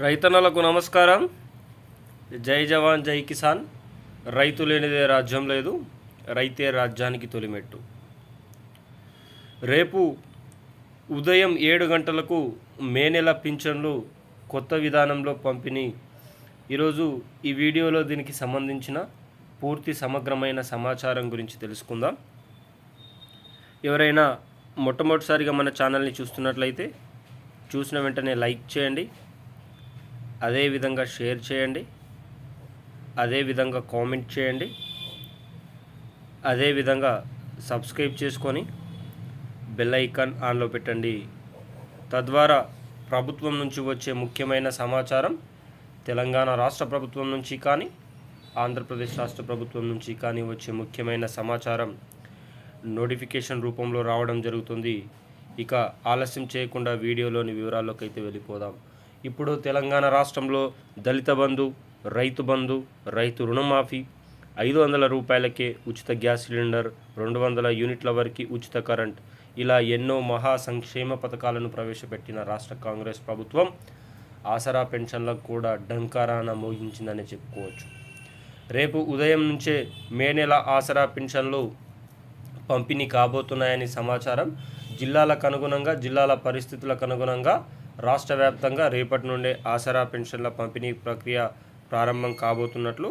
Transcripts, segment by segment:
రైతన్నలకు నమస్కారం. జై జవాన్ జై కిసాన్. రైతు లేనిదే రాజ్యం లేదు, రైతే రాజ్యానికి తొలిమెట్టు. రేపు ఉదయం 7 గంటలకు మే నెల పింఛన్లు కొత్త విధానంలో పంపిణీ. ఈరోజు ఈ వీడియోలో దీనికి సంబంధించిన పూర్తి సమగ్రమైన సమాచారం గురించి తెలుసుకుందాం. ఎవరైనా మొట్టమొదటిసారిగా మన ఛానల్ని చూస్తున్నట్లయితే చూసిన వెంటనే లైక్ చేయండి, అదేవిధంగా షేర్ చేయండి, అదేవిధంగా కామెంట్ చేయండి, అదేవిధంగా సబ్స్క్రైబ్ చేసుకొని బెల్ ఐకాన్ ఆన్లో పెట్టండి. తద్వారా ప్రభుత్వం నుంచి వచ్చే ముఖ్యమైన సమాచారం తెలంగాణ రాష్ట్ర ప్రభుత్వం నుంచి కానీ ఆంధ్రప్రదేశ్ రాష్ట్ర ప్రభుత్వం నుంచి కానీ వచ్చే ముఖ్యమైన సమాచారం నోటిఫికేషన్ రూపంలో రావడం జరుగుతుంది. ఇక ఆలస్యం చేయకుండా వీడియోలోని వివరాల్లోకి అయితే వెళ్ళిపోదాం. ఇప్పుడు తెలంగాణ రాష్ట్రంలో దళిత బంధు, రైతు బంధు, రైతు రుణమాఫీ, 500 రూపాయలకే ఉచిత గ్యాస్ సిలిండర్, 200 యూనిట్ల వరకు ఉచిత కరెంట్, ఇలా ఎన్నో మహా సంక్షేమ పథకాలను ప్రవేశపెట్టిన రాష్ట్ర కాంగ్రెస్ ప్రభుత్వం ఆసరా పెన్షన్లకు కూడా డంకారాన మోగించిందని చెప్పుకోవచ్చు. రేపు ఉదయం నుంచే మే నెల ఆసరా పెన్షన్లు పంపిణీ కాబోతున్నాయని సమాచారం. జిల్లాలకు అనుగుణంగా, జిల్లాల పరిస్థితులకు అనుగుణంగా రాష్ట్ర వ్యాప్తంగా రేపటి నుండే ఆసరా పెన్షన్ల పంపిణీ ప్రక్రియ ప్రారంభం కాబోతున్నట్లు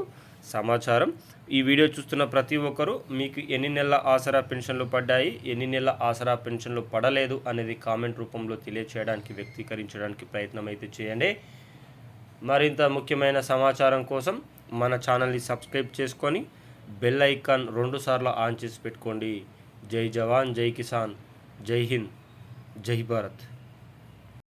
సమాచారం. ఈ వీడియో చూస్తున్న ప్రతి ఒక్కరూ మీకు ఎన్ని నెలల ఆసరా పెన్షన్లు పడ్డాయి, ఎన్ని నెలల ఆసరా పెన్షన్లు పడలేదు అనేది కామెంట్ రూపంలో తెలియచేయడానికి, వ్యక్తీకరించడానికి ప్రయత్నం అయితే చేయండి. మరింత ముఖ్యమైన సమాచారం కోసం మన ఛానల్ని సబ్స్క్రైబ్ చేసుకొని బెల్ ఐకాన్ 2 సార్లు ఆన్ చేసి పెట్టుకోండి. జై జవాన్ జై కిసాన్, జై హింద్, జై భారత్.